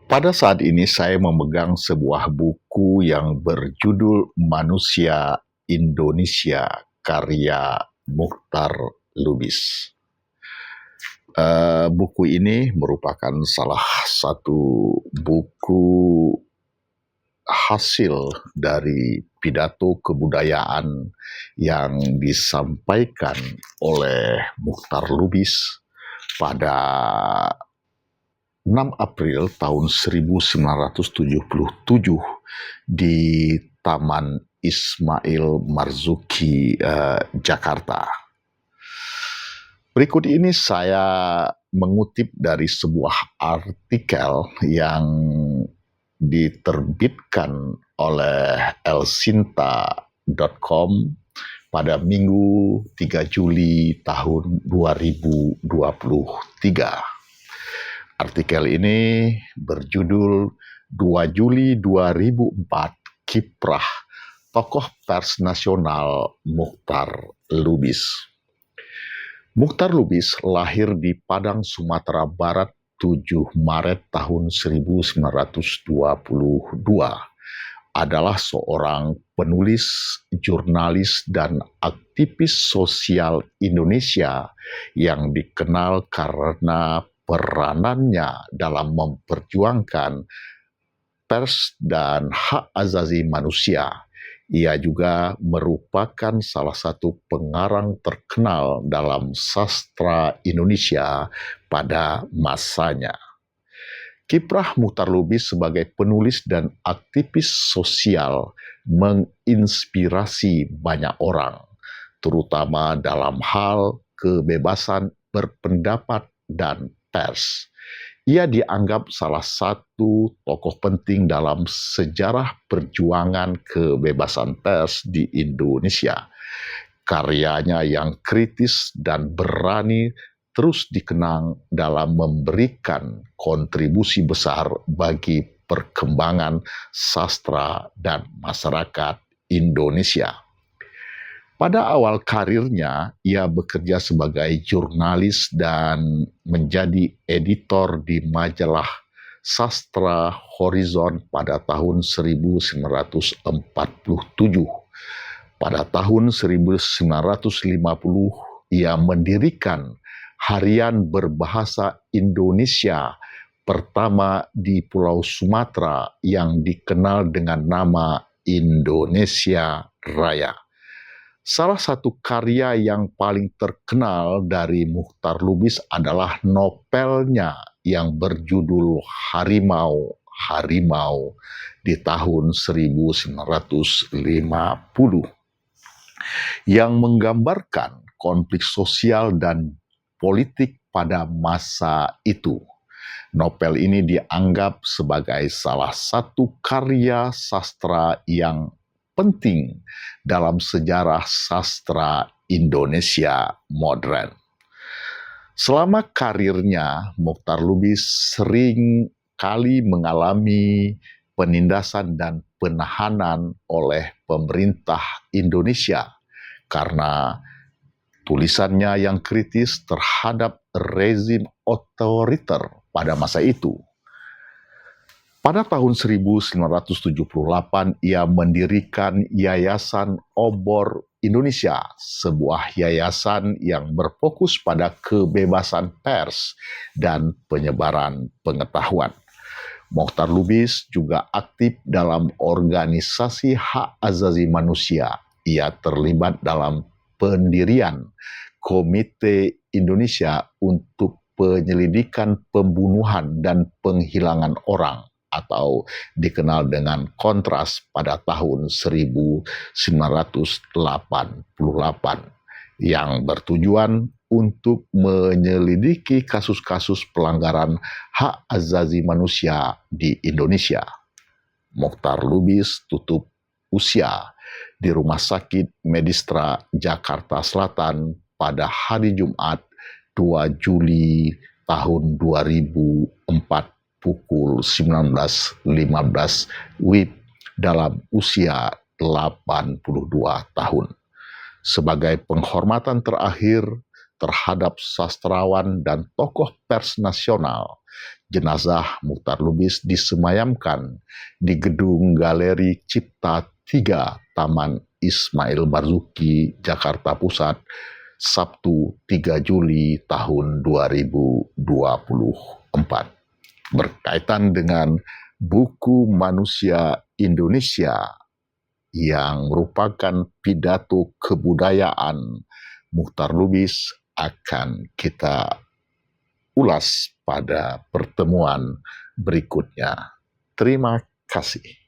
Pada saat ini saya memegang sebuah buku yang berjudul Manusia Indonesia karya Muchtar Lubis. Buku ini merupakan salah satu buku hasil dari pidato kebudayaan yang disampaikan oleh Muchtar Lubis pada 6 April tahun 1977 di Taman Ismail Marzuki, Jakarta. Berikut ini saya mengutip dari sebuah artikel yang diterbitkan oleh elsinta.com pada Minggu 3 Juli tahun 2023. Artikel ini berjudul 2 Juli 2004 Kiprah Tokoh Pers Nasional Muchtar Lubis. Muchtar Lubis lahir di Padang, Sumatera Barat 7 Maret tahun 1922. Adalah seorang penulis, jurnalis, dan aktivis sosial Indonesia yang dikenal karena peranannya dalam memperjuangkan pers dan hak asasi manusia. Ia juga merupakan salah satu pengarang terkenal dalam sastra Indonesia pada masanya. Kiprah Muchtar Lubis sebagai penulis dan aktivis sosial menginspirasi banyak orang, terutama dalam hal kebebasan berpendapat dan pers. Ia dianggap salah satu tokoh penting dalam sejarah perjuangan kebebasan pers di Indonesia. Karyanya yang kritis dan berani terus dikenang dalam memberikan kontribusi besar bagi perkembangan sastra dan masyarakat Indonesia. Pada awal karirnya, ia bekerja sebagai jurnalis dan menjadi editor di majalah Sastra Horizon pada tahun 1947. Pada tahun 1950, ia mendirikan harian berbahasa Indonesia pertama di Pulau Sumatera yang dikenal dengan nama Indonesia Raya. Salah satu karya yang paling terkenal dari Muchtar Lubis adalah novelnya yang berjudul Harimau Harimau di tahun 1950 yang menggambarkan konflik sosial dan politik pada masa itu. Novel ini dianggap sebagai salah satu karya sastra yang penting dalam sejarah sastra Indonesia modern. Selama karirnya, Muchtar Lubis sering kali mengalami penindasan dan penahanan oleh pemerintah Indonesia karena tulisannya yang kritis terhadap rezim otoriter pada masa itu. Pada tahun 1978, ia mendirikan Yayasan Obor Indonesia, sebuah yayasan yang berfokus pada kebebasan pers dan penyebaran pengetahuan. Muchtar Lubis juga aktif dalam organisasi hak asasi manusia. Ia terlibat dalam pendirian Komite Indonesia untuk Penyelidikan Pembunuhan dan Penghilangan Orang atau dikenal dengan Kontras pada tahun 1988 yang bertujuan untuk menyelidiki kasus-kasus pelanggaran hak asasi manusia di Indonesia. Muchtar Lubis tutup usia di Rumah Sakit Medistra Jakarta Selatan pada hari Jumat 2 Juli tahun 2004 pukul 19.15 WIB dalam usia 82 tahun. Sebagai penghormatan terakhir, terhadap sastrawan dan tokoh pers nasional, jenazah Muchtar Lubis disemayamkan di Gedung Galeri Cipta 3 Taman Ismail Marzuki, Jakarta Pusat, Sabtu 3 Juli tahun 2024. Berkaitan dengan buku Manusia Indonesia yang merupakan pidato kebudayaan Muchtar Lubis akan kita ulas pada pertemuan berikutnya. Terima kasih.